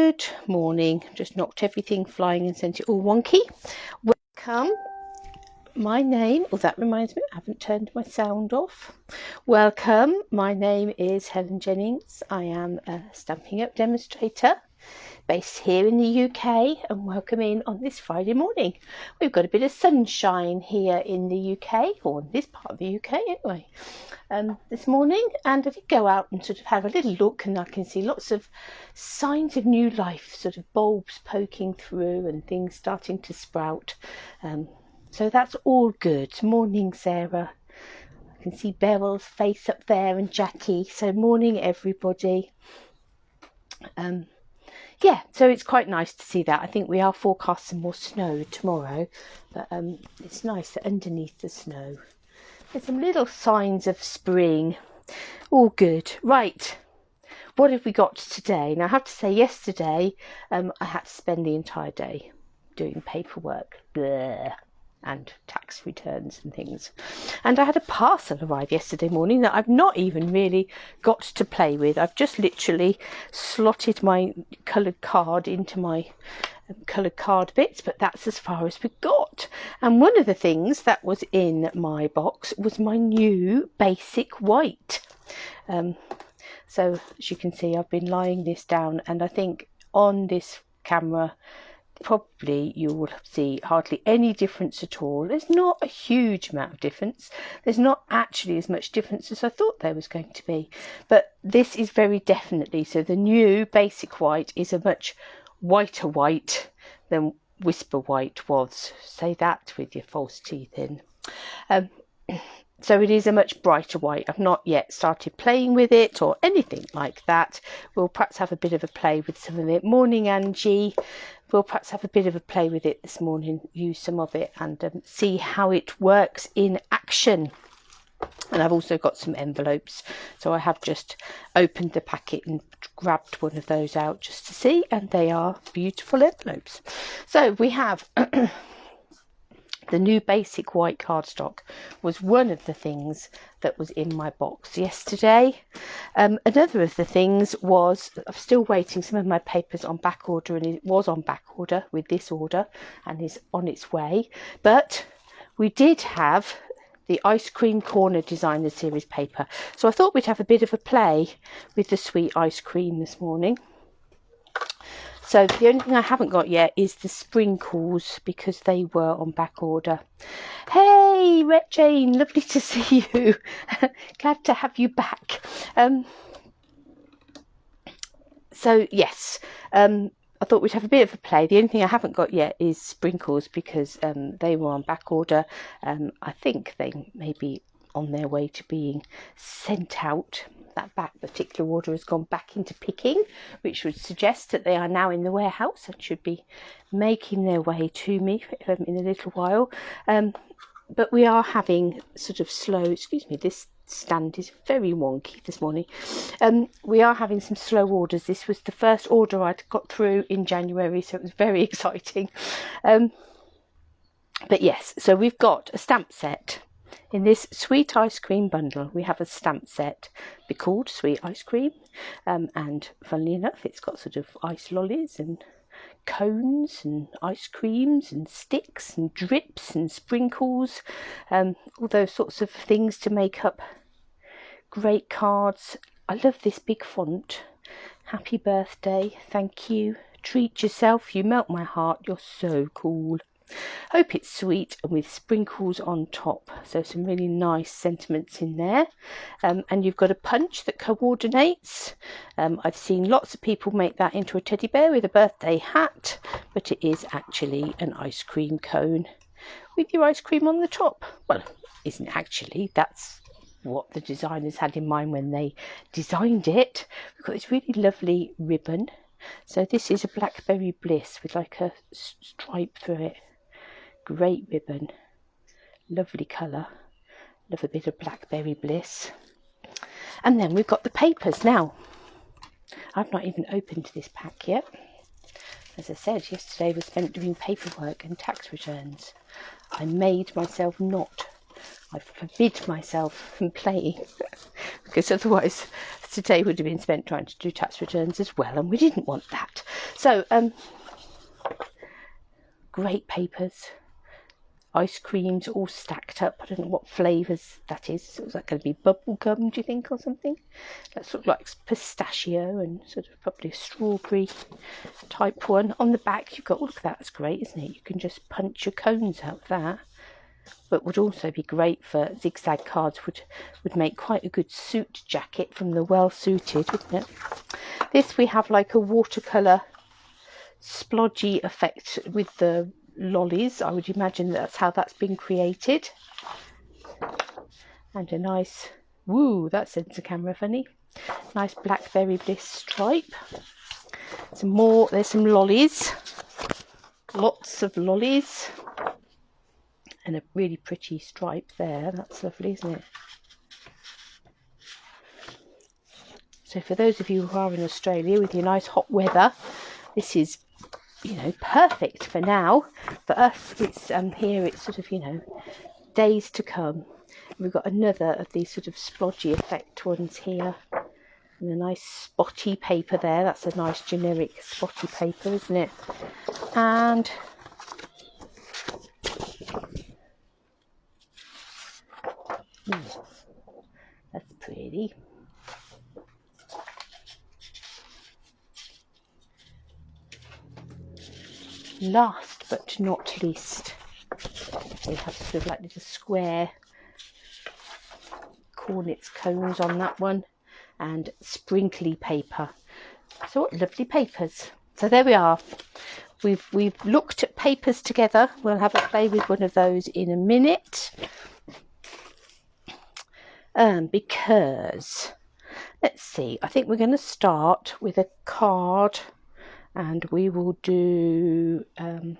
Good morning. Just knocked everything flying and sent it all wonky. Welcome. My name, that reminds me, I haven't turned my sound off. Welcome. My name is Helen Jennings. I am a Stampin' Up demonstrator based here in the UK, and welcome in on this Friday morning. We've got a bit of sunshine here in the UK, or in this part of the UK anyway, this morning, and I did go out and sort of have a little look, and I can see lots of signs of new life, sort of bulbs poking through and things starting to sprout. So that's all good. Morning, Sarah. I can see Beryl's face up there and Jackie. So morning, everybody. Yeah, so it's quite nice to see that. I think we are forecast some more snow tomorrow, but it's nice that underneath the snow there's some little signs of spring. All good. Right, what have we got today? Now, I have to say, yesterday I had to spend the entire day doing paperwork. Blah. And tax returns and things, and I had a parcel arrive yesterday morning that I've not even really got to play with. I've just literally slotted my coloured card into my coloured card bits, but that's as far as we got. And one of the things that was in my box was my new basic white. So as you can see, I've been lying this down, and I think on this camera probably you will see hardly any difference at all. There's not a huge amount of difference. There's not actually as much difference as I thought there was going to be, but this is very definitely, so the new basic white is a much whiter white than Whisper White was. Say that with your false teeth in. So it is a much brighter white. I've not yet started playing with it or anything like that. We'll perhaps have a bit of a play with some of it. Morning, Angie. We'll perhaps have a bit of a play with it this morning, use some of it, and see how it works in action. And I've also got some envelopes, so I have just opened the packet and grabbed one of those out just to see, and they are beautiful envelopes. So we have the new basic white cardstock was one of the things that was in my box yesterday. Another of the things was, I'm still waiting some of my papers on back order, and it was on back order with this order and is on its way. But we did have the Ice Cream Corner Designer Series paper. So I thought we'd have a bit of a play with the sweet ice cream this morning. So the only thing I haven't got yet is the sprinkles, because they were on back order. Hey, Red Jane, lovely to see you. Glad to have you back. So yes, I thought we'd have a bit of a play. The only thing I haven't got yet is sprinkles, because they were on back order. I think they may be on their way to being sent out. That particular order has gone back into picking, which would suggest that they are now in the warehouse and should be making their way to me in a little while. But we are having sort of slow, excuse me, this stand is very wonky this morning. We are having some slow orders. This was the first order I'd got through in January, so it was very exciting. But yes, so we've got a stamp set. In this sweet ice cream bundle, we have a stamp set be called Sweet Ice Cream, and funnily enough, it's got sort of ice lollies and cones and ice creams and sticks and drips and sprinkles, all those sorts of things to make up great cards. I love this big font. Happy birthday, thank you, treat yourself, you melt my heart, you're so cool. Hope it's sweet and with sprinkles on top, so some really nice sentiments in there. And you've got a punch that coordinates. I've seen lots of people make that into a teddy bear with a birthday hat, but it is actually an ice cream cone with your ice cream on the top. Well, isn't actually, that's what the designers had in mind when they designed it. We've got this really lovely ribbon. So this is a Blackberry Bliss with like a stripe through it. Great ribbon, lovely colour, love a bit of Blackberry Bliss. And then we've got the papers. Now, I've not even opened this pack yet. As I said, yesterday was spent doing paperwork and tax returns. I made myself not I forbid myself from playing because otherwise today would have been spent trying to do tax returns as well, and we didn't want that. So great papers, ice creams all stacked up. I don't know what flavours that is. So is that going to be bubble gum, do you think, or something? That sort of like pistachio and sort of probably a strawberry type one. On the back you've got, oh, look at that, that's great, isn't it? You can just punch your cones out of that. But would also be great for zigzag cards, would make quite a good suit jacket from the Well Suited, wouldn't it? This we have like a watercolour splodgy effect with the lollies. I would imagine that's how that's been created. And a nice, woo, that sends the camera funny, nice blackberry bliss stripe. Some more, there's some lollies, lots of lollies, and a really pretty stripe there. That's lovely, isn't it? So for those of you who are in Australia with your nice hot weather, this is, you know, perfect for now. For us, it's here it's sort of, you know, days to come. We've got another of these sort of splodgy effect ones here, and a nice spotty paper there. That's a nice generic spotty paper, isn't it? And that's pretty. Last but not least, we have sort of like little square cornets cones on that one, and sprinkly paper. So what lovely papers. So there we are. We've looked at papers together. We'll have a play with one of those in a minute. Because let's see, I think we're going to start with a card, and we will do a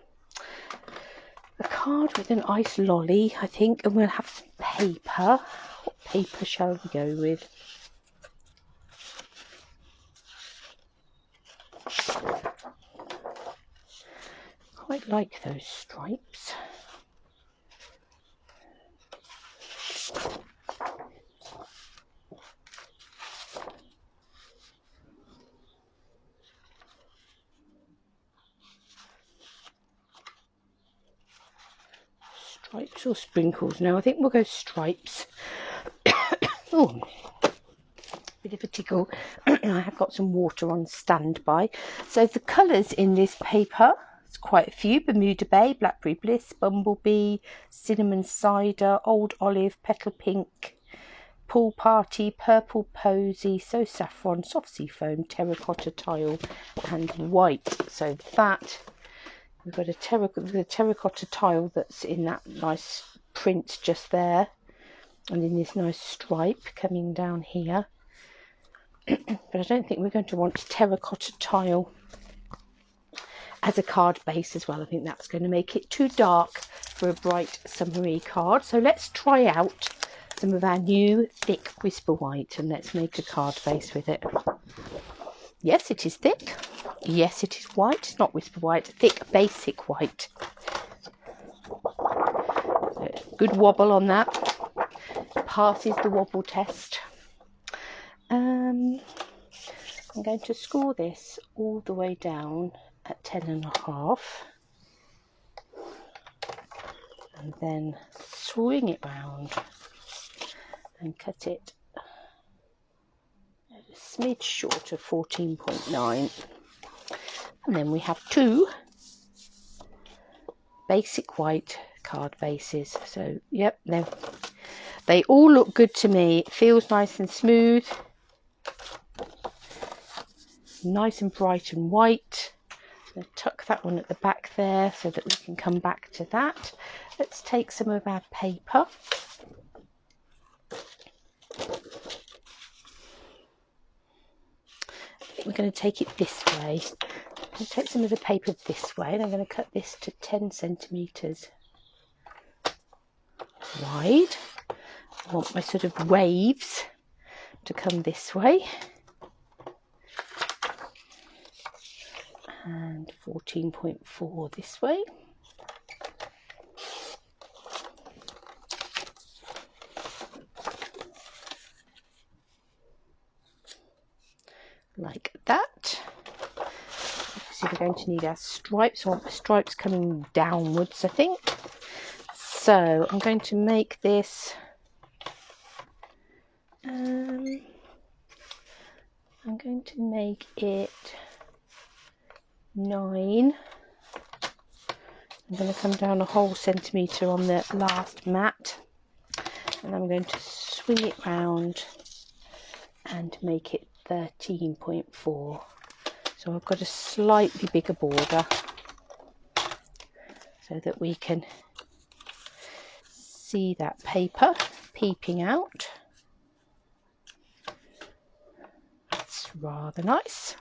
card with an ice lolly, I think, and we'll have some paper. What paper shall we go with? Quite like those stripes. Stripes or sprinkles? No, I think we'll go stripes. Oh, bit of a tickle. I have got some water on standby. So the colours in this paper, it's quite a few: Bermuda Bay, Blackberry Bliss, Bumblebee, Cinnamon Cider, Old Olive, Petal Pink, Pool Party, Purple Posy, So Saffron, Soft Sea Foam, Terracotta Tile and White. So that, we've got the terracotta tile that's in that nice print just there, and in this nice stripe coming down here. But I don't think we're going to want terracotta tile as a card base as well. I think that's going to make it too dark for a bright summery card. So let's try out some of our new thick Whisper White, and let's make a card base with it. Yes, it is thick. Yes, it is white. It's not Whisper White, thick basic white. Good wobble on that. Passes the wobble test. I'm going to score this all the way down at 10.5, and then swing it round and cut it a smidge short of 14.9. And then we have two basic white card bases. So yep, they all look good to me. It feels nice and smooth, nice and bright and white. I'm going to tuck that one at the back there so that we can come back to that. Let's take some of our paper. I think we're going to take it this way. I'm going to take some of the paper this way, and I'm going to cut this to 10 centimetres wide. I want my sort of waves to come this way. And 14.4 this way. like that. So we're going to need our stripes. I want the stripes coming downwards, I think. So I'm going to make this, I'm going to make it 9. I'm going to come down a whole centimetre on the last mat, and I'm going to swing it round and make it 13.4. So I've got a slightly bigger border so that we can see that paper peeping out. That's rather nice.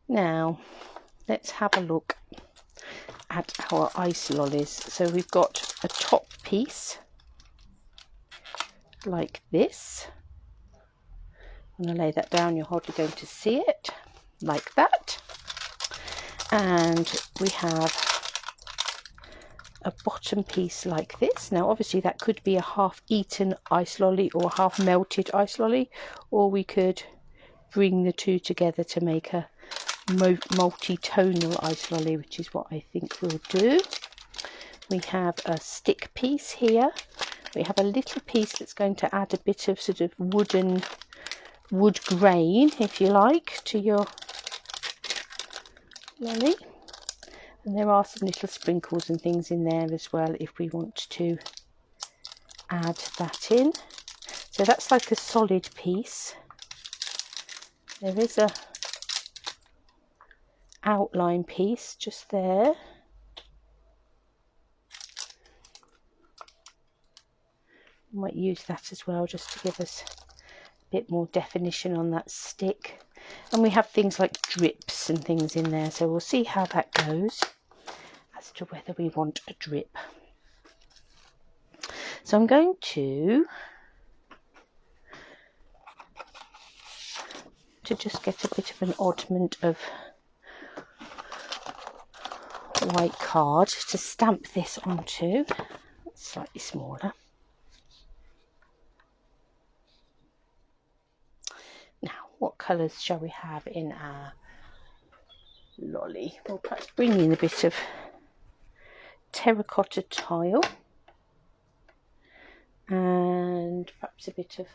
Now let's have a look at our ice lollies. So we've got a top piece like this. I'm going to lay that down, you're hardly going to see it, like that. And we have a bottom piece like this. Now obviously that could be a half eaten ice lolly or a half melted ice lolly, or we could bring the two together to make a multi-tonal ice lolly, which is what I think we'll do. We have a stick piece here. We have a little piece that's going to add a bit of sort of wood grain, if you like, to your lolly. And there are some little sprinkles and things in there as well if we want to add that in. So that's like a solid piece. There is a outline piece just there. Might use that as well just to give us a bit more definition on that stick. And we have things like drips and things in there, so we'll see how that goes as to whether we want a drip. So I'm going to just get a bit of an oddment of white card to stamp this onto. It's slightly smaller. Now, what colours shall we have in our lolly? We'll perhaps bring in a bit of terracotta tile and perhaps a bit of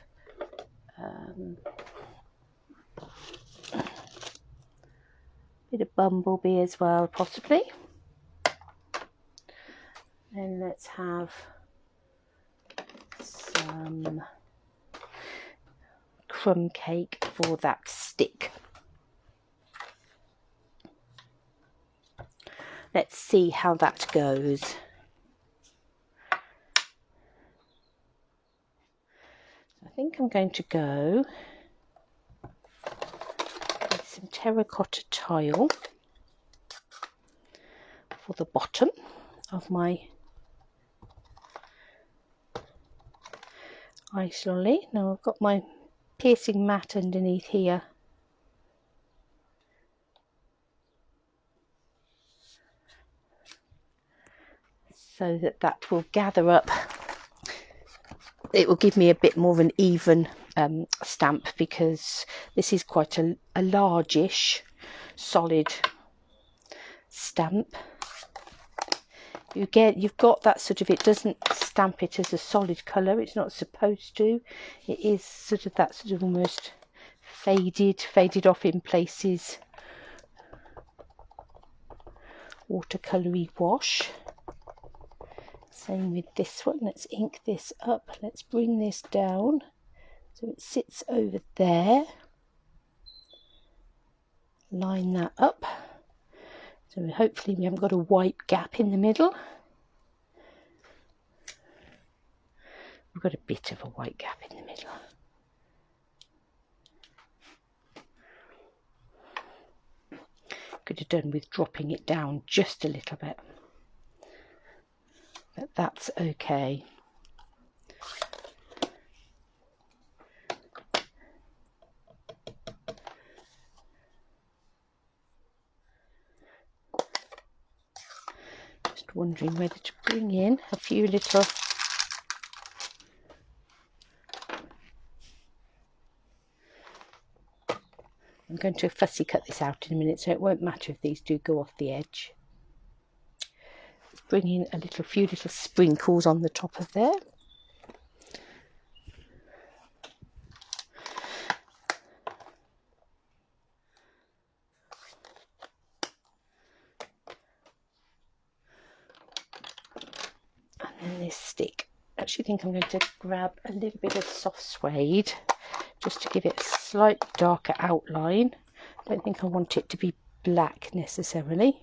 bumblebee as well, possibly. Then let's have some crumb cake for that stick. Let's see how that goes. I think I'm going to go with some terracotta tile for the bottom of my ice lolly. Now I've got my piercing mat underneath here. So that will gather up. It will give me a bit more of an even stamp, because this is quite a largish solid stamp. You've got that sort of, it doesn't stamp it as a solid colour, it's not supposed to. It is sort of that sort of almost faded off in places, watercolory wash. Same with this one. Let's ink this up. Let's bring this down so it sits over there. Line that up. So hopefully we haven't got a white gap in the middle. We've got a bit of a white gap in the middle. Could have done with dropping it down just a little bit. but that's okay. Just wondering whether to bring in a few little I'm going to fussy cut this out in a minute, so it won't matter if these do go off the edge. Bring in a few little sprinkles on the top of there. And then this stick. I actually think I'm going to grab a little bit of soft suede just to give it a slight darker outline. I don't think I want it to be black necessarily.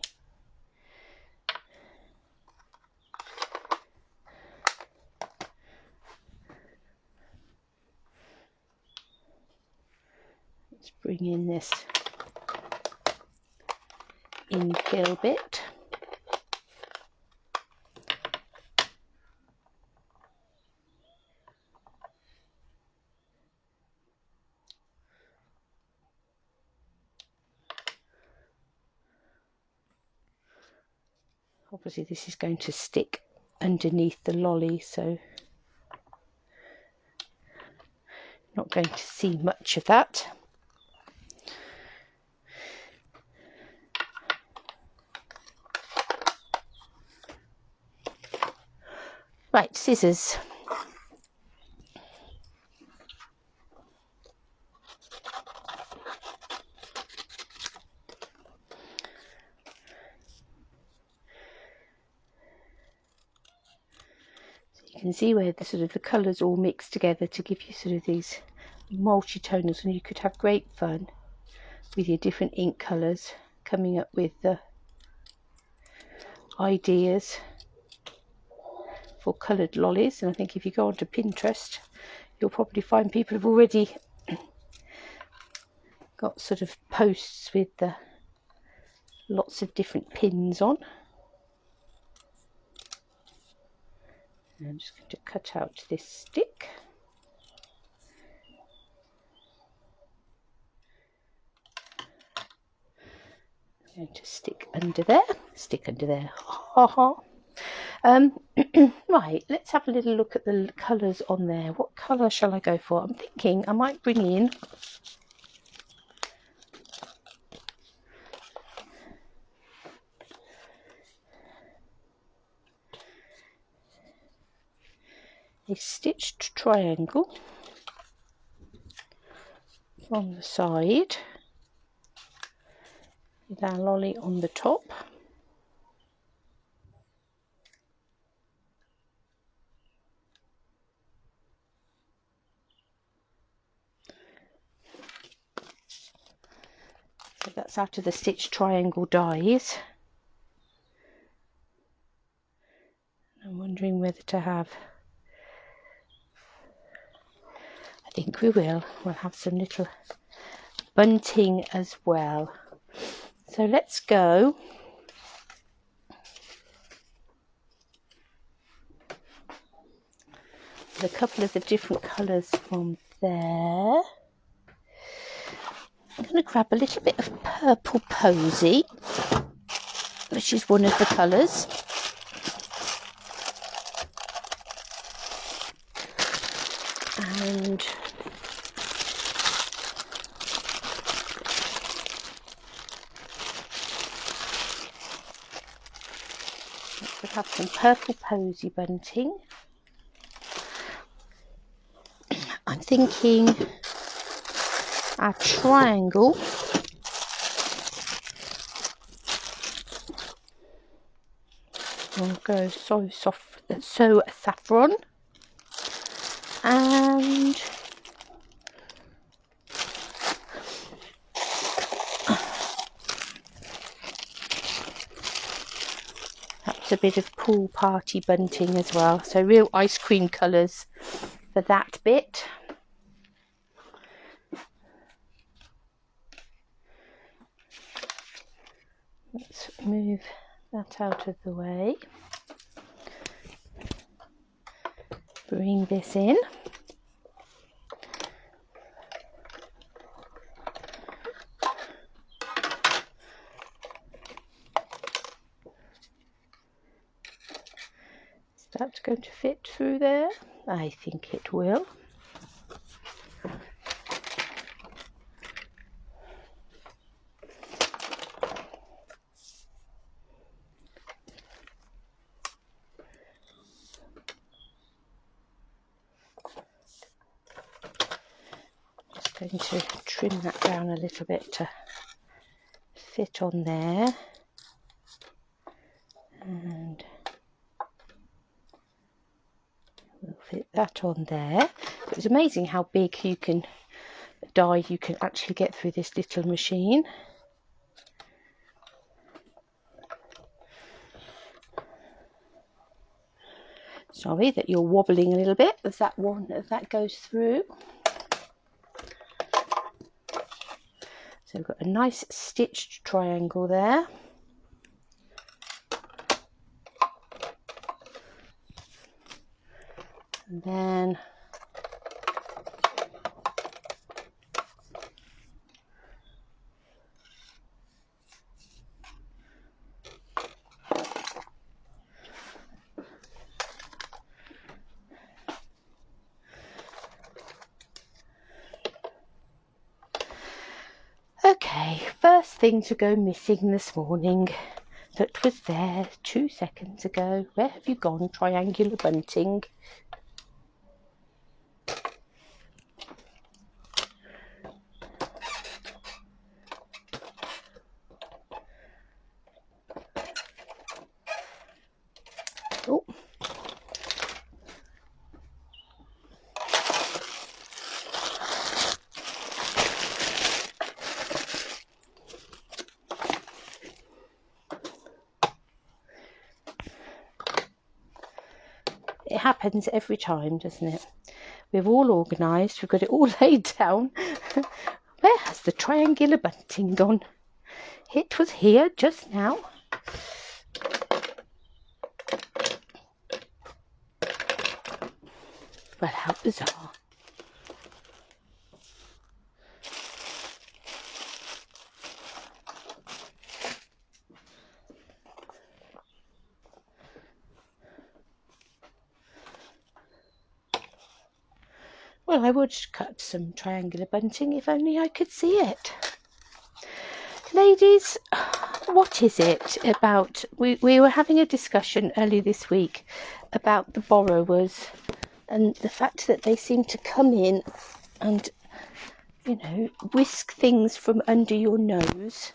Let's bring in this infill bit. Obviously this is going to stick underneath the lolly, so not going to see much of that. Right, scissors. You can see where the colours all mix together to give you sort of these multi-tonals, and you could have great fun with your different ink colours, coming up with the ideas for coloured lollies. And I think if you go onto Pinterest, you'll probably find people have already got sort of posts with lots of different pins on. And I'm just going to cut out this stick. I'm going to stick under there. Ha ha. Right, let's have a little look at the colours on there. What colour shall I go for? I'm thinking I might bring in a stitched triangle on the side with our lolly on the top. So that's out of the stitched triangle dies. I'm wondering whether to have, I think we will. We'll have some little bunting as well. So let's go with a couple of the different colours from there. I'm going to grab a little bit of purple posy, which is one of the colours. And we'll have some purple posy bunting. I'm thinking our triangle will go so soft, so saffron, and perhaps a bit of pool party bunting as well. So real ice cream colours for that bit. Let's move that out of the way. bring this in. Is that going to fit through there? I think it will. Going to trim that down a little bit to fit on there, and we'll fit that on there. It's amazing how big you can die you can actually get through this little machine. Sorry that you're wobbling a little bit as that goes through. So we've got a nice stitched triangle there. And then okay, first thing to go missing this morning that was there 2 seconds ago. Where have you gone, triangular bunting? Oh. It happens every time, doesn't it? We've all organised, we've got it all laid down. Where has the triangular bunting gone? It was here just now. Well, how bizarre. Well, I would cut some triangular bunting if only I could see it. Ladies, what is it about? We were having a discussion earlier this week about the borrowers and the fact that they seem to come in and, you know, whisk things from under your nose,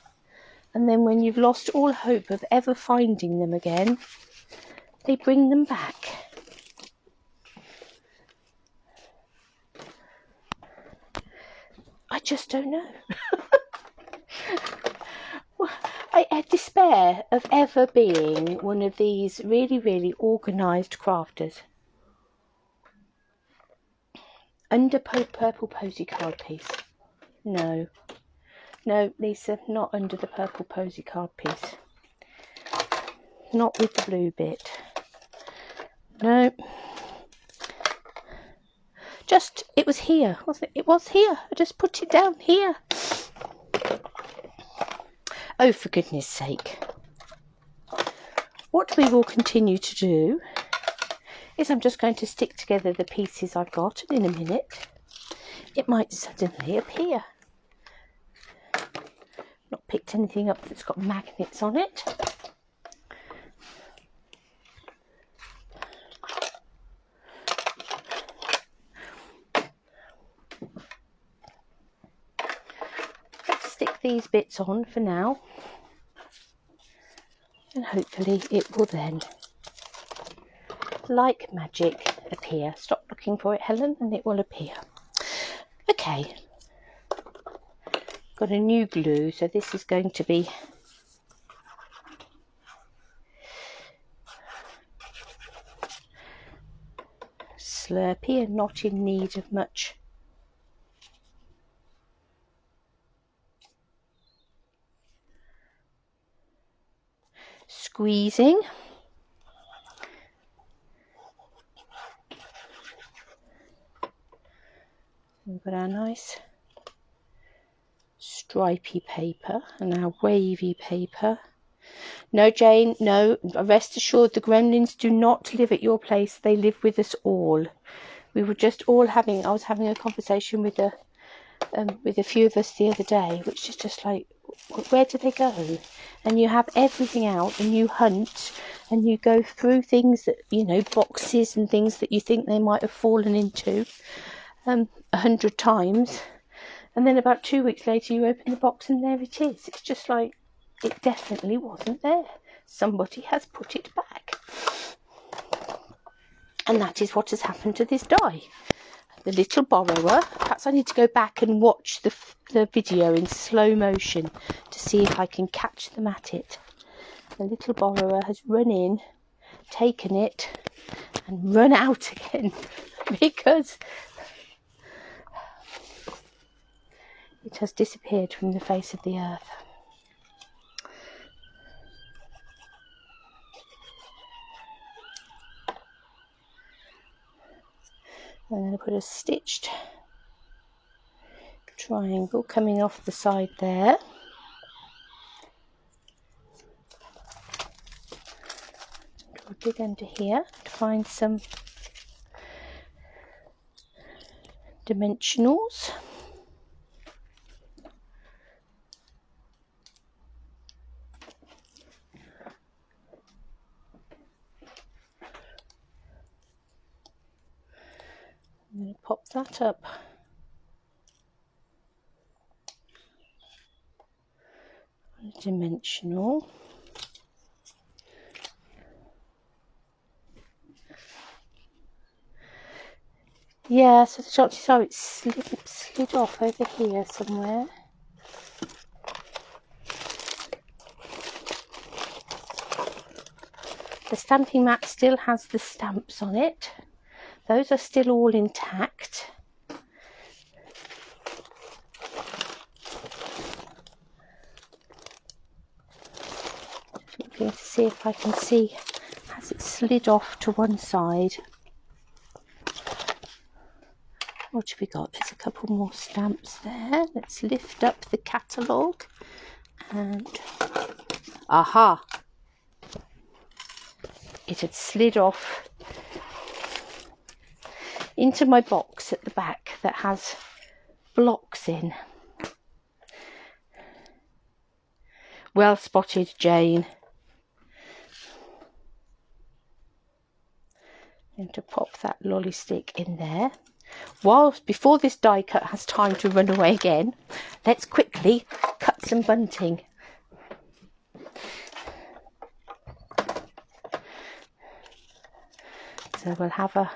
and then when you've lost all hope of ever finding them again, they bring them back. I just don't know. I despair of ever being one of these really, really organised crafters. Under purple posy card piece. No, Lisa, not under the purple posy card piece. Not with the blue bit. No. Just, it was here, wasn't it? It was here. I just put it down here. Oh, for goodness sake. What we will continue to do is I'm just going to stick together the pieces I've got, and in a minute it might suddenly appear. Not picked anything up that's got magnets on it. Let's stick these bits on for now, and hopefully it will then, like magic, appear. Stop looking for it, Helen, and it will appear. Okay, got a new glue, so this is going to be slurpy and not in need of much squeezing. We've got our nice stripy paper and our wavy paper. No, Jane, no, rest assured the gremlins do not live at your place. They live with us all. We were just all having, I was having a conversation with a few of us the other day, which is just like, where do they go? And you have everything out and you hunt and you go through things that, you know, boxes and things that you think they might have fallen into 100 times. And then about 2 weeks later you open the box and there it is. It's just like, it definitely wasn't there. Somebody has put it back. And that is what has happened to this die. The little borrower, perhaps I need to go back and watch the video in slow motion to see if I can catch them at it. The little borrower has run in, taken it and run out again because it has disappeared from the face of the earth. I'm going to put a stitched triangle coming off the side there. I'll dig under here to find some dimensionals. I'm going to pop that up on a dimensional. Yeah, so the chances are it slid off over here somewhere. The stamping mat still has the stamps on it. Those are still all intact. Just looking to see if I can see, has it slid off to one side? What have we got? There's a couple more stamps there. Let's lift up the catalogue and aha! It had slid off into my box at the back that has blocks in. Well spotted, Jane. I'm going to pop that lolly stick in there. Before this die cut has time to run away again, let's quickly cut some bunting. So we'll have a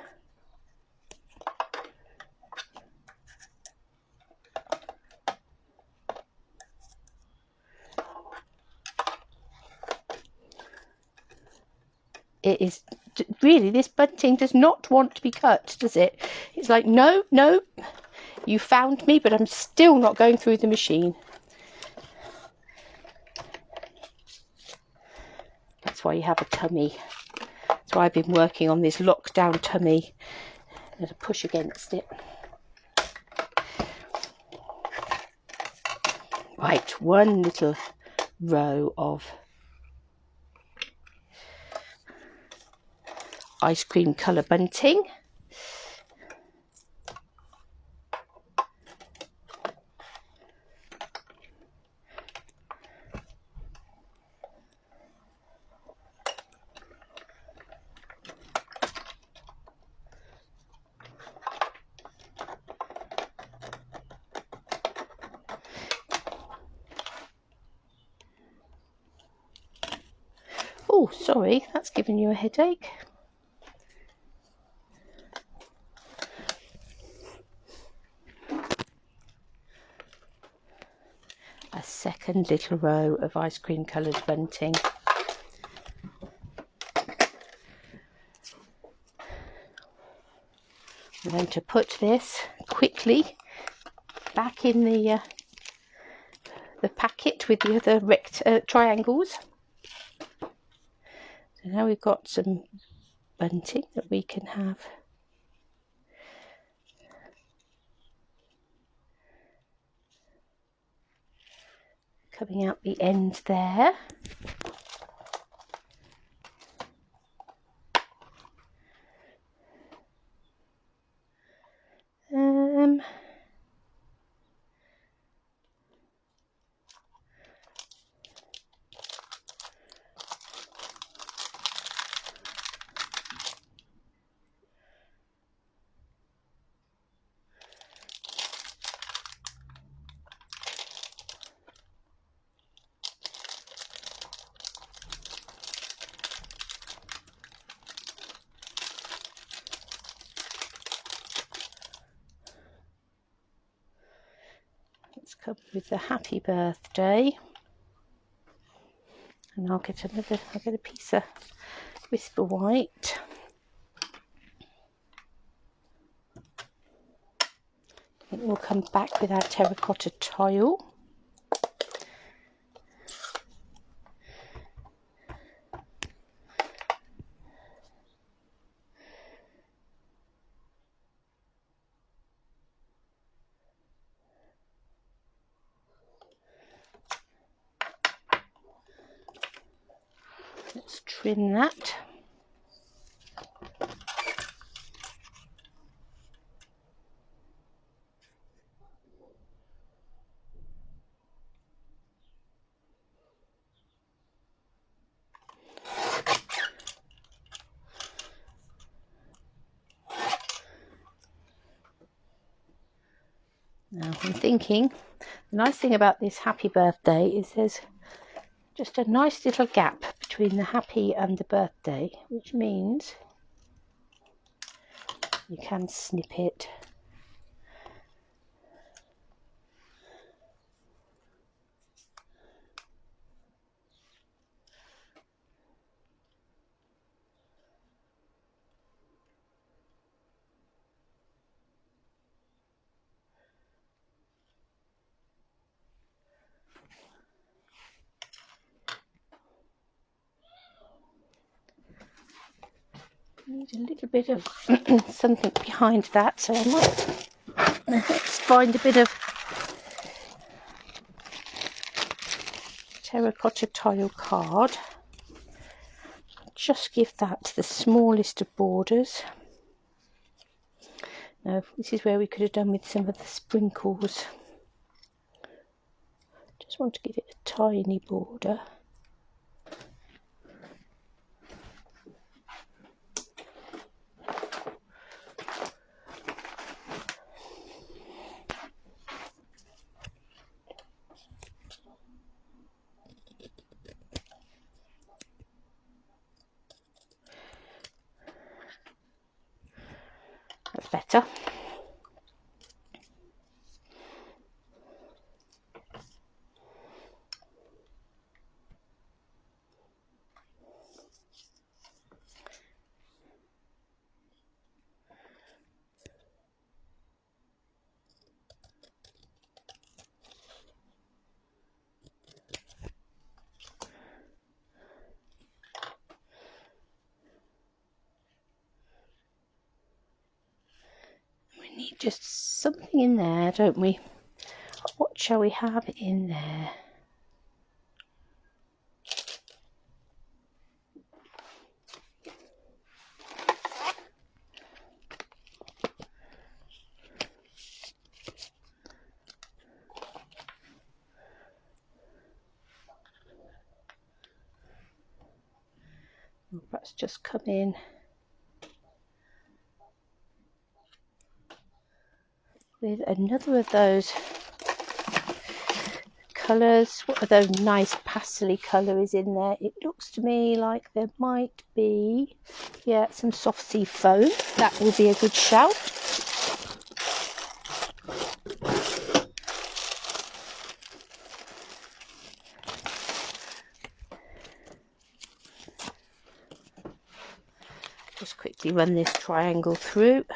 it is really, this bunting does not want to be cut, does it? It's like, no, no, you found me, but I'm still not going through the machine. That's why you have a tummy. That's why I've been working on this lockdown tummy. I'm going to push against it. Right, one little row of ice cream colour bunting. Oh, sorry, that's giving you a headache. A second little row of ice cream coloured bunting. I'm going to put this quickly back in the packet with the other triangles. So now we've got some bunting that we can have coming out the end there. Let's come with the happy birthday, and I'll get a piece of Whisper White. I think we'll come back with our terracotta tile. Let's trim that. Now I'm thinking, the nice thing about this happy birthday is there's just a nice little gap between the happy and the birthday, which means you can snip it. Need a little bit of something behind that, so I might let's find a bit of terracotta tile card. Just give that the smallest of borders. Now this is where we could have done with some of the sprinkles. Just want to give it a tiny border. That's better. We need just something in there, don't we? What shall we have in there? We'll perhaps just come in with another of those colours. What are those nice pastely colours in there? It looks to me like there might be, yeah, some soft sea foam. That will be a good shout. Just quickly run this triangle through.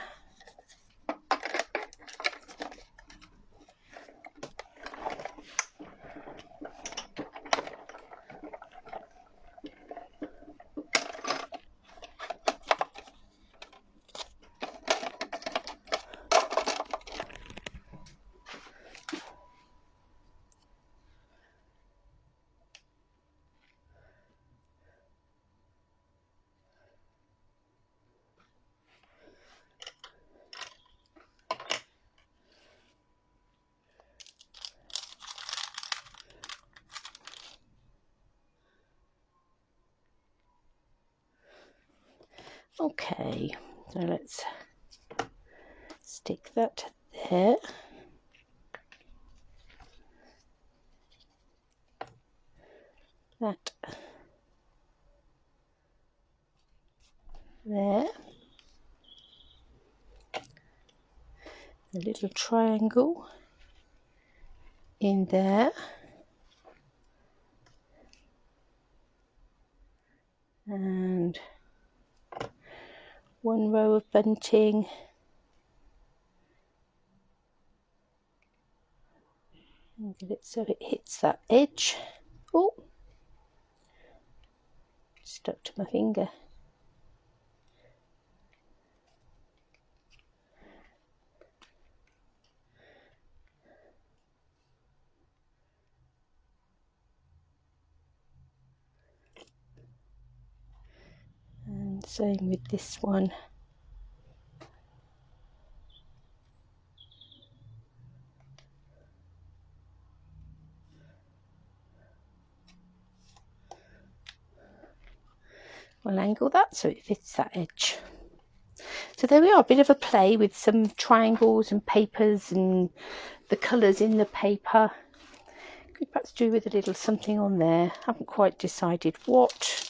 Okay, so let's stick that there. That there. A little triangle in there. And one row of bunting. And get it so it hits that edge. Oh, stuck to my finger. And same with this one. We'll angle that so it fits that edge. So there we are, a bit of a play with some triangles and papers and the colours in the paper. Could perhaps do with a little something on there. Haven't quite decided what.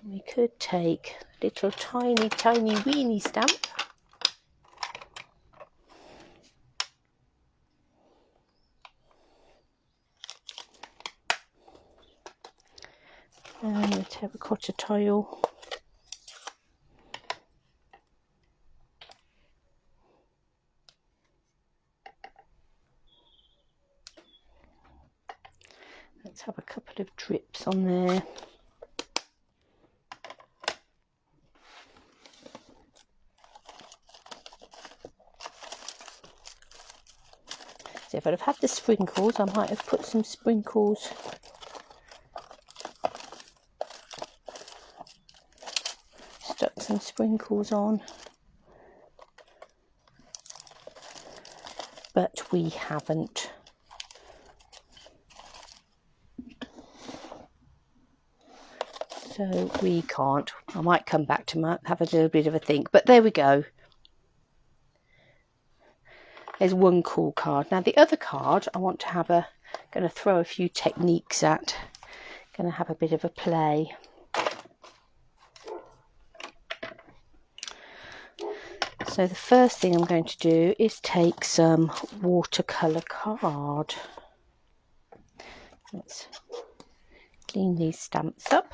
We could take a little tiny weeny stamp. And a terracotta tile. Let's have a couple of drips on there. So if I'd have had the sprinkles, I might have put some sprinkles stuck some sprinkles on, but we haven't. So we can't. I might come back to have a little bit of a think, but there we go. There's one cool card. Now the other card I want to have going to throw a few techniques at. Going to have a bit of a play. So the first thing I'm going to do is take some watercolour card. Let's clean these stamps up.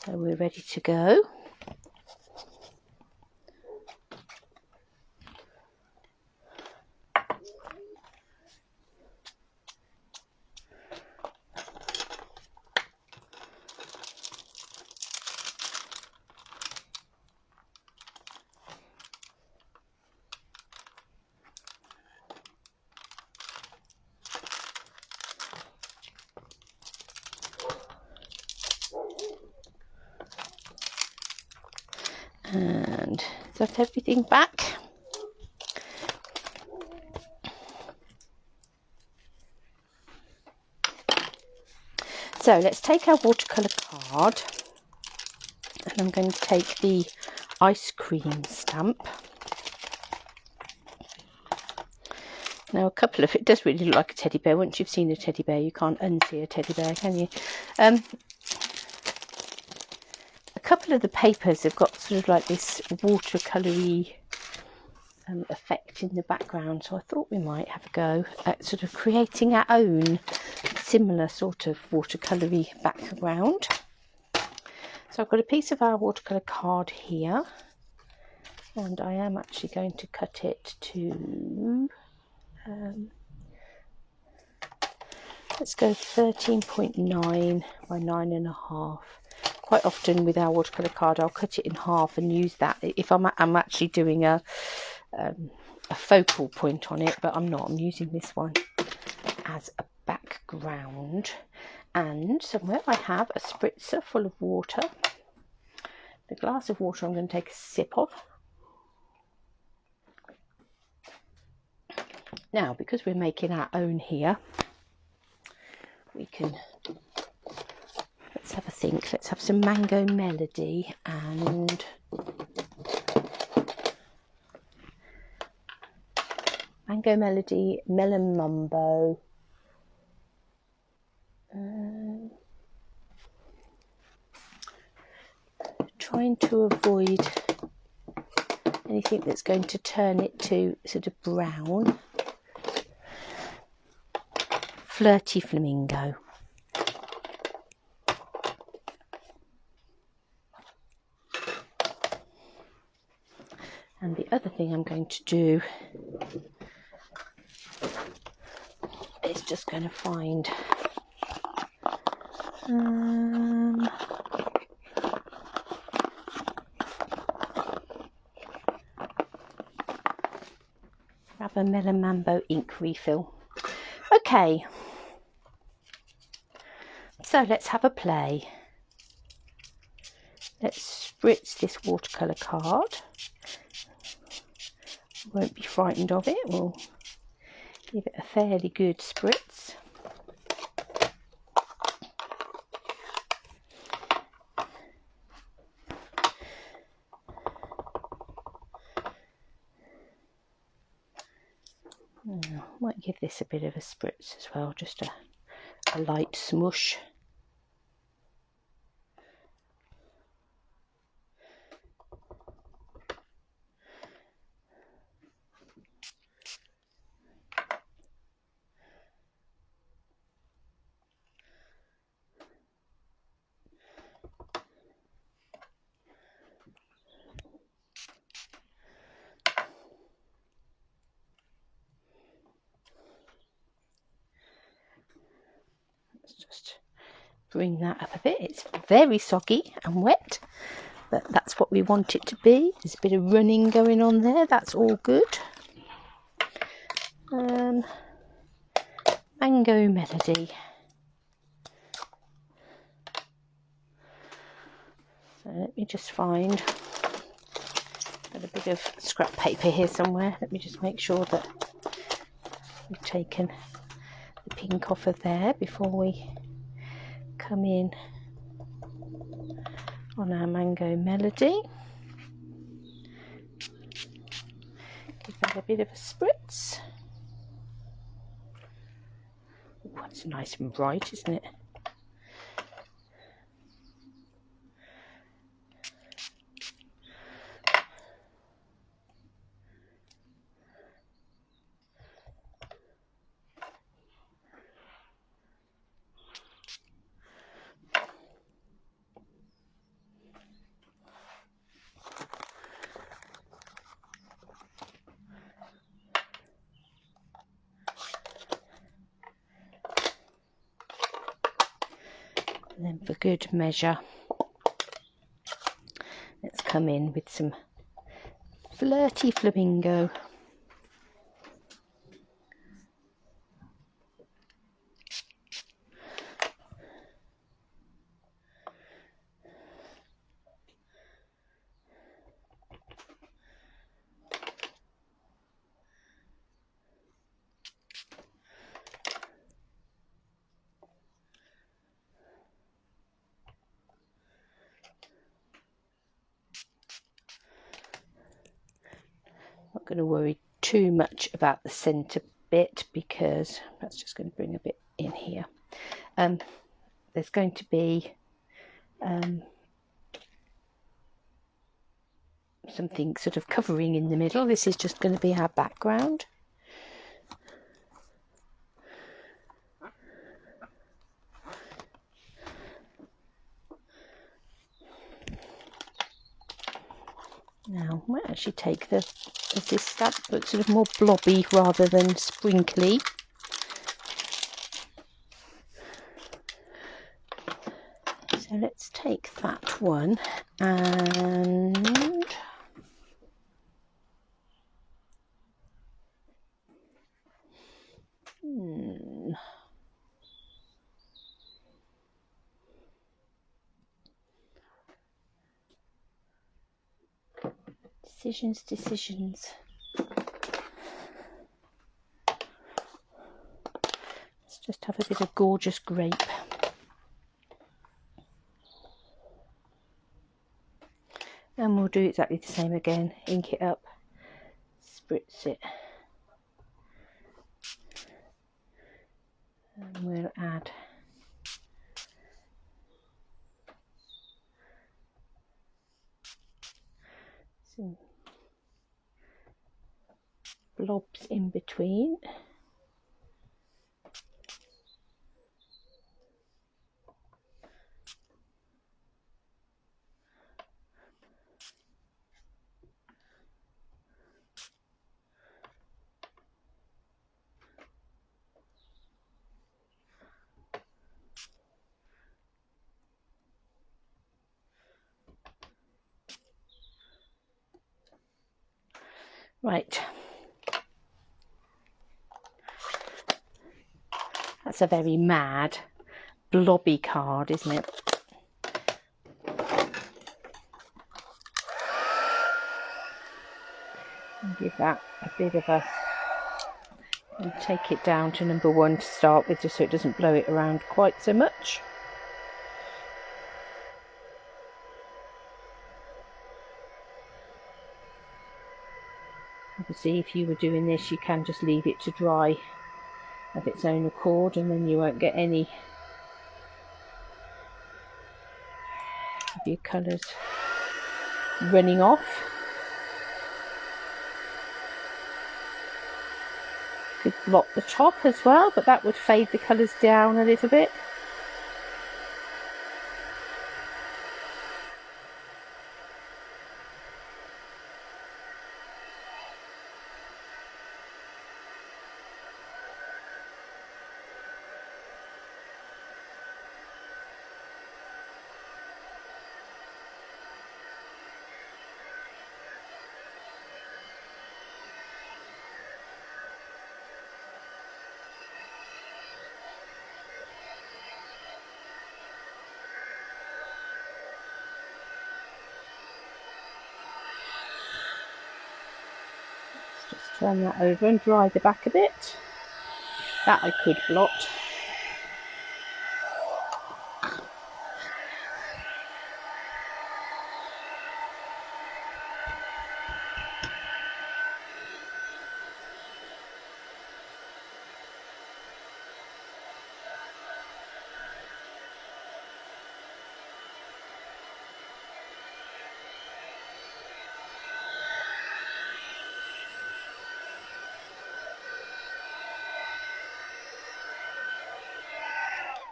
So we're ready to go. And set everything back. So let's take our watercolour card, and I'm going to take the ice cream stamp. Now it does really look like a teddy bear. Once you've seen a teddy bear, you can't unsee a teddy bear, can you? A couple of the papers have got sort of like this watercolour-y effect in the background, so I thought we might have a go at sort of creating our own similar sort of watercolour-y background. So I've got a piece of our watercolour card here, and I am actually going to cut it to let's go 13.9 by 9.5. Quite often with our watercolour card I'll cut it in half and use that if I'm actually doing a focal point on it, but I'm not. I'm using this one as a background. And somewhere I have a spritzer full of water. The glass of water I'm going to take a sip of. Now, because we're making our own here, we can, let's have a think. Let's have some Mango Melody and Mango Melody, Melon Mumbo. Trying to avoid anything that's going to turn it to sort of brown. Flirty Flamingo. And the other thing I'm going to do is just going to find grab a Melon Mambo ink refill. Okay, so let's have a play. Let's spritz this watercolour card. Won't be frightened of it. We'll give it a fairly good spritz. Might give this a bit of a spritz as well, just a light smush. Let's just bring that up a bit. It's very soggy and wet, but that's what we want it to be. There's a bit of running going on there. That's all good. Mango Melody. So let me just find, got a bit of scrap paper here somewhere. Let me just make sure that we've taken the pink off of there before we come in on our Mango Melody. Give that a bit of a spritz. Oh, it's nice and bright, isn't it? And then for good measure, let's come in with some Flirty Flamingo. Not going to worry too much about the centre bit because that's just going to bring a bit in here. There's going to be something sort of covering in the middle. This is just going to be our background. Now, I might actually take this stamp, but sort of more blobby rather than sprinkly. So let's take that one and decisions. Just have a bit of gorgeous grape. And we'll do exactly the same again. Ink it up, spritz it. And we'll add some blobs in between. Right, that's a very mad, blobby card, isn't it? And give that a bit of a, and take it down to number 1 to start with, just so it doesn't blow it around quite so much. Obviously, if you were doing this, you can just leave it to dry of its own accord, and then you won't get any of your colours running off. Could blot the top as well, but that would fade the colours down a little bit. Just turn that over and dry the back a bit. That I could blot.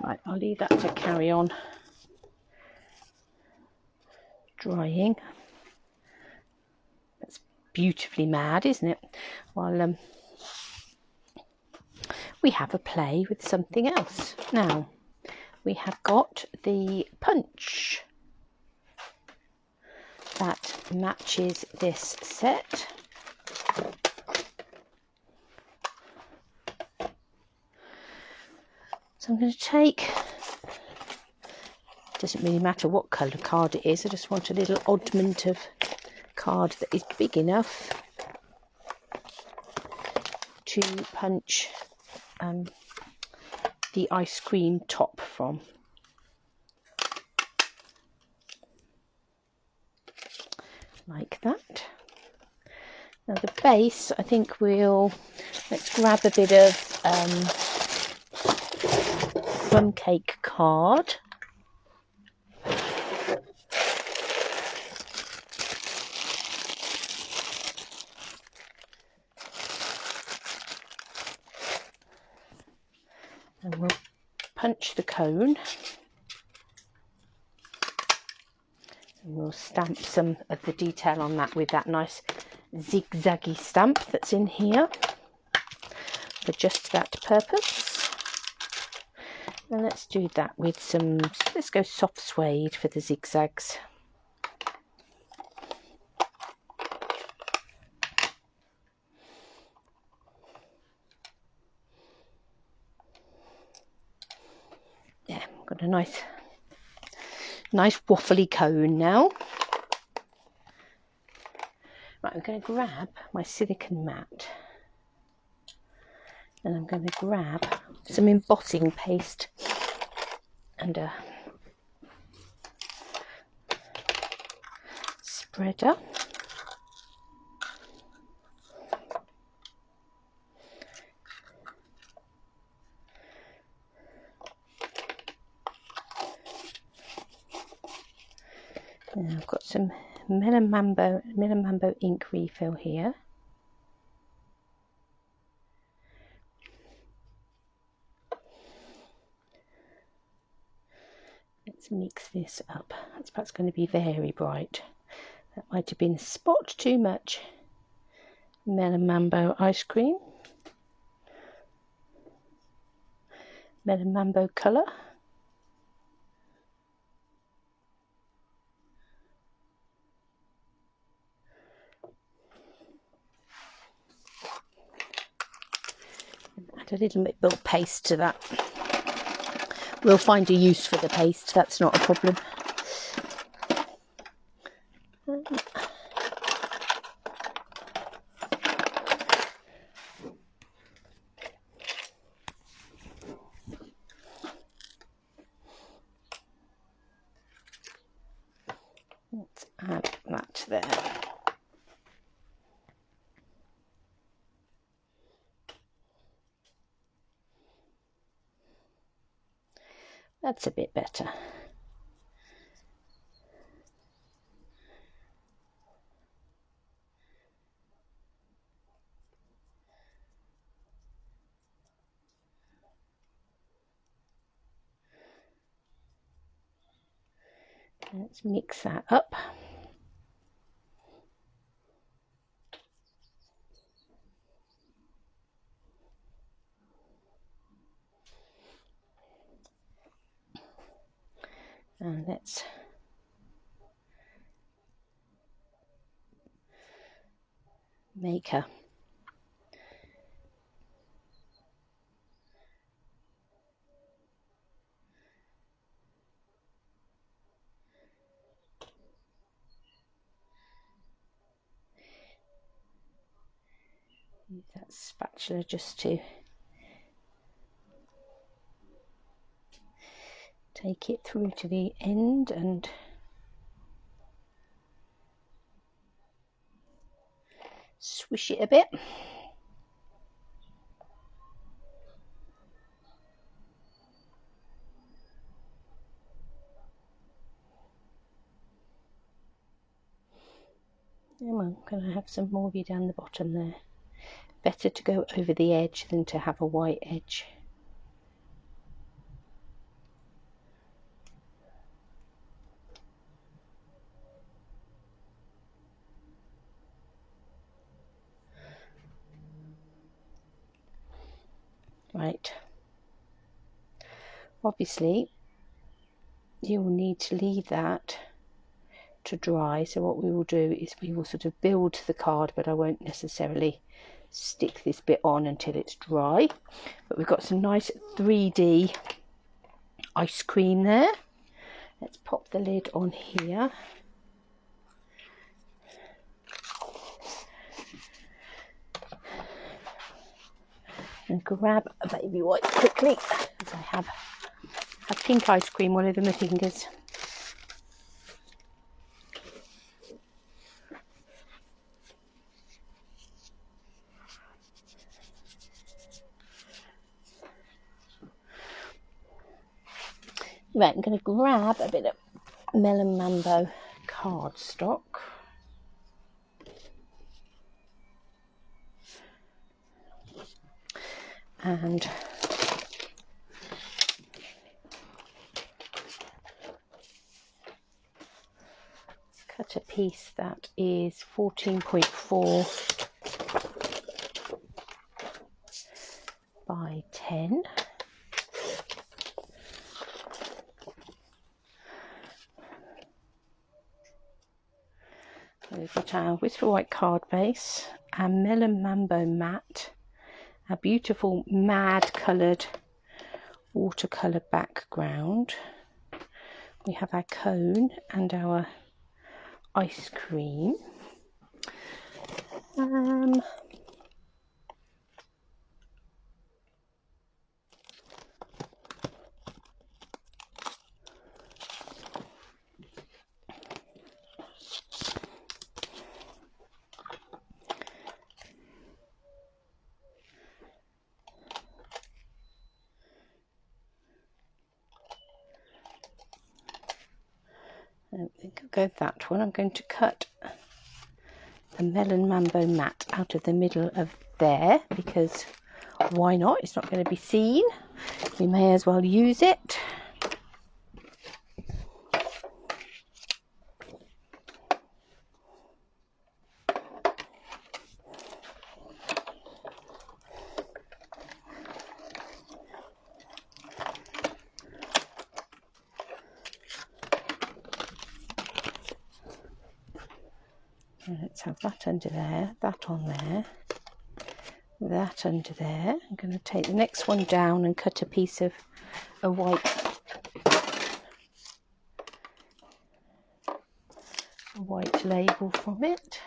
Right, I'll leave that to carry on drying. That's beautifully mad, isn't it? While we have a play with something else. Now, we have got the punch that matches this set. So I'm going to take, doesn't really matter what colour card it is, I just want a little oddment of card that is big enough to punch the ice cream top from. Like that. Now the base, I think let's grab a bit of plum cake card. And we'll punch the cone. And we'll stamp some of the detail on that with that nice zigzaggy stamp that's in here for just that purpose. And let's do that with some, let's go soft suede for the zigzags. Yeah, got a nice waffly cone now. Right, I'm going to grab my silicone mat And I'm going to grab some embossing paste and a spreader. And I've got some Melon Mambo ink refill here. Let's mix this up. That's perhaps going to be very bright. That might have been a spot too much Melon Mambo ice cream. Melon Mambo colour. Add a little bit more paste to that. We'll find a use for the paste, that's not a problem. Let's add that there. That's a bit better. Let's mix that up. And let's make her use that spatula just to take it through to the end and swish it a bit. Come on, can I have some more of you down the bottom there? Better to go over the edge than to have a white edge. Right. Obviously, you will need to leave that to dry. So what we will do is we will sort of build the card, but I won't necessarily stick this bit on until it's dry. But we've got some nice 3D ice cream there. Let's pop the lid on here. And grab a baby wipe quickly, as I have pink ice cream all over my fingers. Right, I'm going to grab a bit of Melon Mambo cardstock. And cut a piece that is 14.4 by 10. We've got our Whisper White card base, our Melon Mambo mat, our beautiful mad coloured watercolour background. We have our cone and our ice cream. I don't think I'll go that one. I'm going to cut a Melon Mambo mat out of the middle of there, because why not? It's not going to be seen. We may as well use it. Let's have that under there, that on there, that under there. I'm going to take the next one down and cut a piece of a white label from it.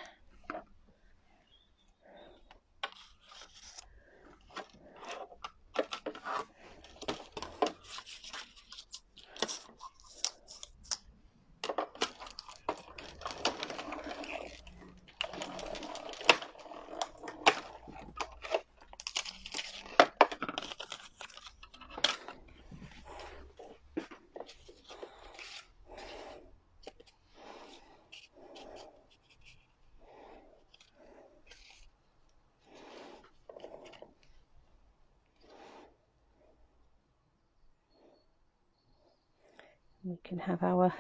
We can have our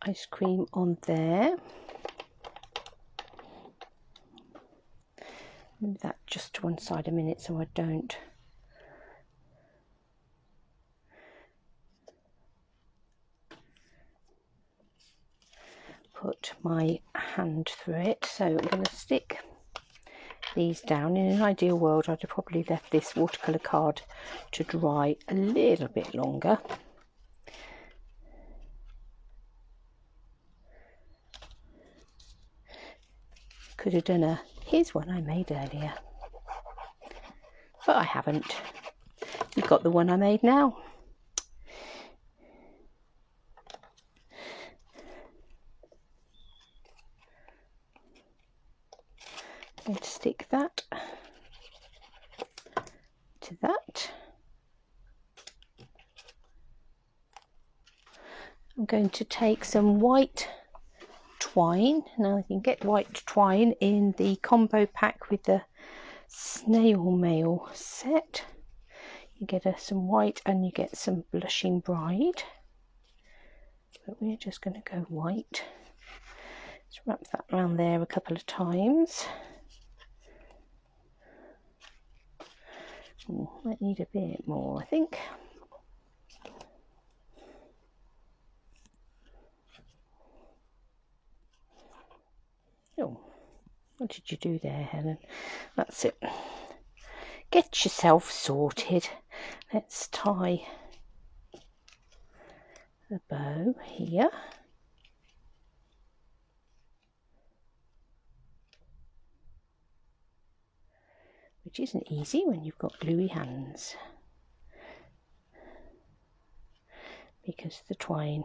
ice cream on there. Move that just to one side a minute so I don't put my hand through it. So I'm going to stick these down. In an ideal world, I'd have probably left this watercolour card to dry a little bit longer. Could have done a here's one I made earlier, but I haven't. You've got the one I made now. I'm going to stick that to that. I'm going to take some white twine. Now you can get white twine in the combo pack with the snail mail set. You get some white and you get some blushing bride, but we're just going to go white. Let's wrap that around there a couple of times. Might need a bit more, I think. Oh, what did you do there, Helen? That's it. Get yourself sorted. Let's tie a bow here. Which isn't easy when you've got gluey hands, because the twine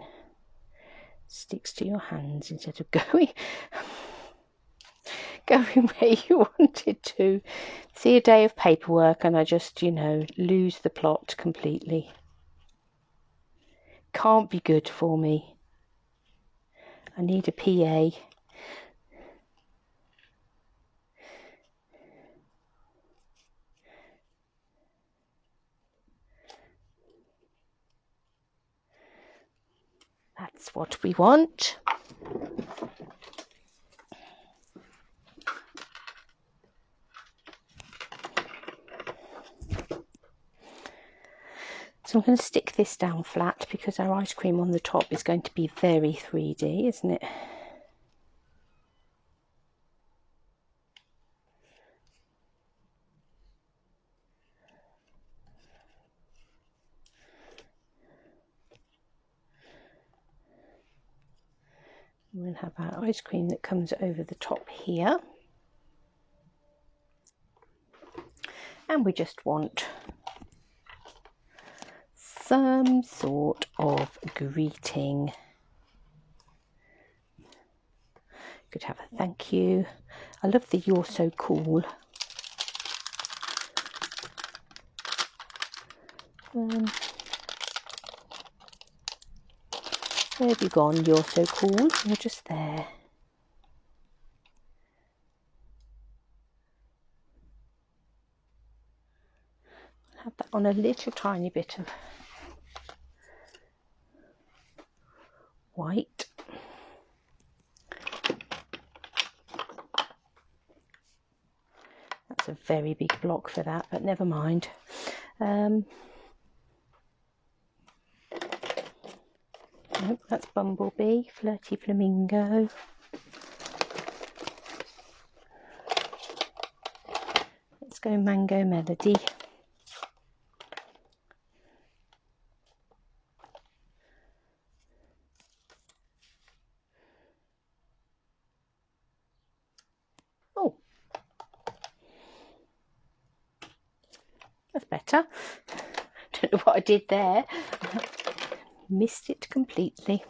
sticks to your hands instead of going where you want it to. See a day of paperwork and I just, lose the plot completely. Can't be good for me. I need a PA. That's what we want. So I'm going to stick this down flat because our ice cream on the top is going to be very 3D, isn't it? We'll have our ice cream that comes over the top here. And we just want some sort of greeting. Could have a thank you. I love the "you're so cool." Where have you gone? You're so cool. You're just there. Have that on a little tiny bit of white. That's a very big block for that, but never mind. Nope, that's Bumblebee, Flirty Flamingo. Let's go Mango Melody. Oh, that's better. Don't know what I did there. Missed it completely.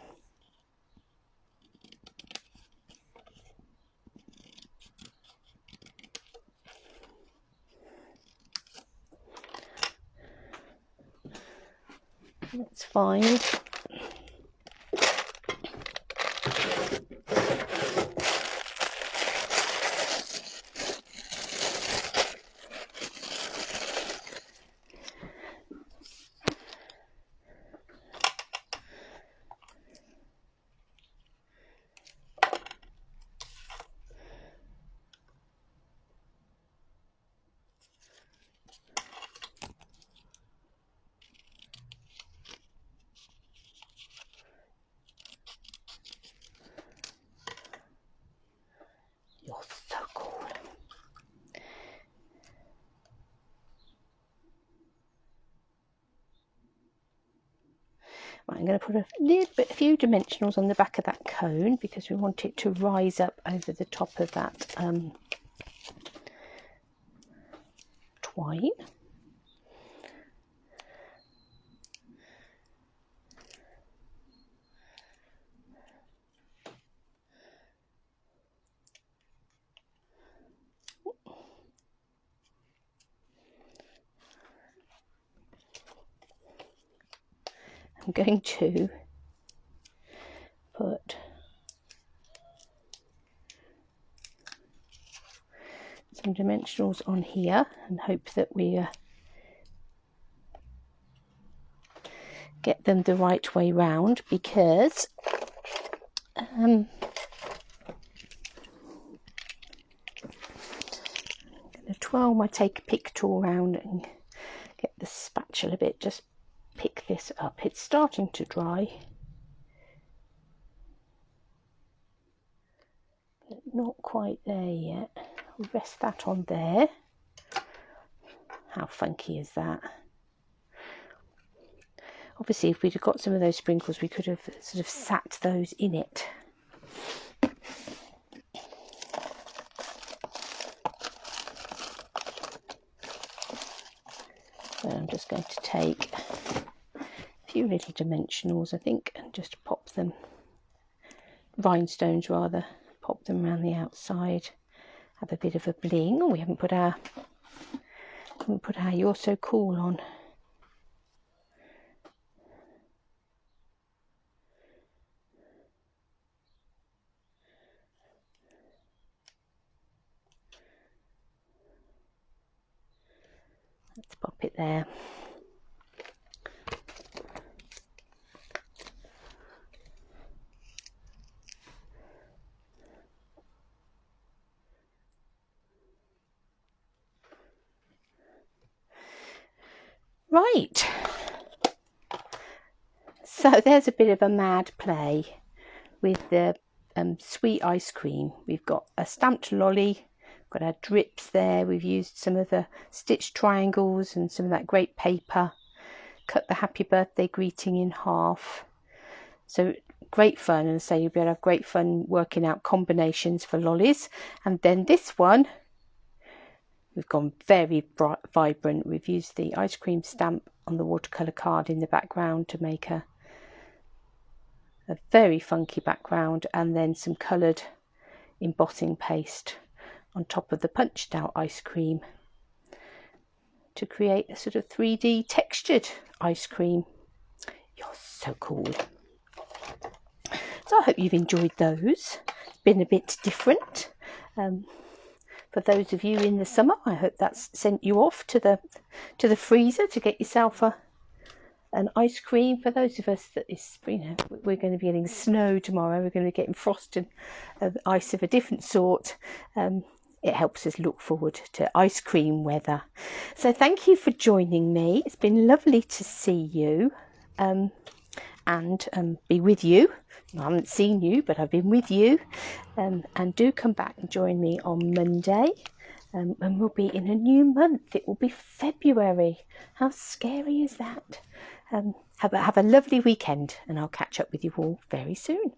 That's fine. You're so cool. Right, I'm going to put a few dimensionals on the back of that cone because we want it to rise up over the top of that twine. I'm going to put some dimensionals on here and hope that we get them the right way round, because I'm going to twirl my take a pick tool round and get the spatula bit, just pick this up. It's starting to dry, but not quite there yet. I'll rest that on there. How funky is that? Obviously, if we'd have got some of those sprinkles, we could have sort of sat those in it. So I'm just going to take a few little dimensionals, I think, and just pop them, rhinestones rather, pop them around the outside. Have a bit of a bling. Oh, we haven't put our You're So Cool on. Let's pop it there. Right, so there's a bit of a mad play with the sweet ice cream. We've got a stamped lolly, got our drips there. We've used some of the stitched triangles and some of that great paper, cut the happy birthday greeting in half. So great fun, and so you'll be able to have great fun working out combinations for lollies. And then this one, we've gone very bright, vibrant. We've used the ice cream stamp on the watercolour card in the background to make a very funky background, and then some coloured embossing paste on top of the punched out ice cream to create a sort of 3D textured ice cream. You're so cool. So I hope you've enjoyed those. Been a bit different. For those of you in the summer, I hope that's sent you off to the freezer to get yourself an ice cream. For those of us that is, we're going to be getting snow tomorrow. We're going to be getting frost and ice of a different sort. It helps us look forward to ice cream weather. So thank you for joining me. It's been lovely to see you and be with you. I haven't seen you, but I've been with you. And do come back and join me on Monday. And we'll be in a new month. It will be February. How scary is that? Have a lovely weekend, and I'll catch up with you all very soon.